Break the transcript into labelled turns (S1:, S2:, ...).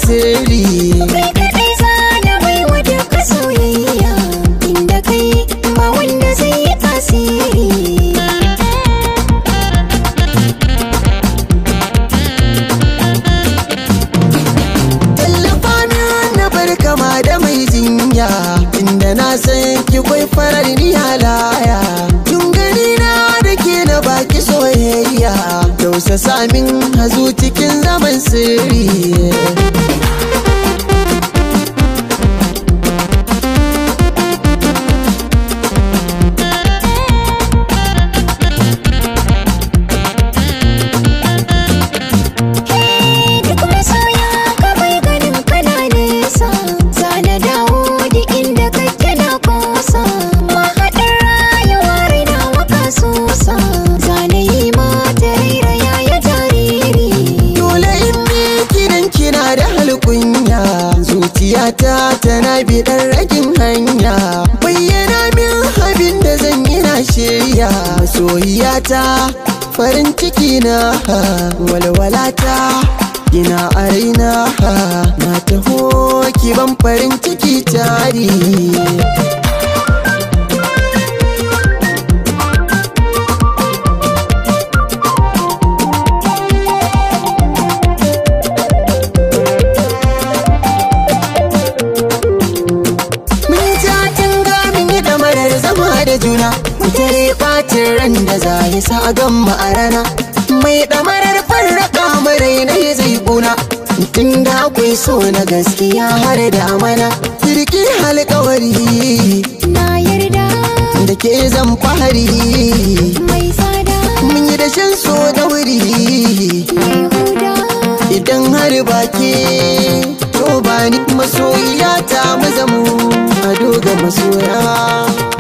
S1: sirri.
S2: Kai kaɗai zana bai wa duka soyayya, inda kai ba wanda zai yi tasiri.
S1: Tallafa min na bar kama da mai jinya, inda na san ki kwai farar ni halaya. Tun gani na da ke na baki soyayya, tausasa min hazu cikin zaman sirri.
S2: Duk masoya ka bai ganin kana nesa, zana dawo da inda kake na kosa. Mahaɗar rayuwa raina waka sosa, zana yi mata rairaya ya jariri.
S1: Dole in bi kidan kina da halkunya, zuciyata tana biɗar ragin hanya. Bayyana min abin da zan yi na shirya, soyayyata farin ciki na walwalata ina a raina, na taho ki ban farin ciki tari. Juna mutare ɓacin ran da za ya sa a gamma a rana, mai ɗamarar farraka marai na ya zai ƙuna. Tun da akwai so na gaskiya har da amana, kirki alƙawari
S2: Na yarda
S1: da ke zan fahari.
S2: mai tsada
S1: Mun yi dashen so da wuri,
S2: mai huda.
S1: idan har baki to ba ni masoyiya ta mazamu a doga masoya.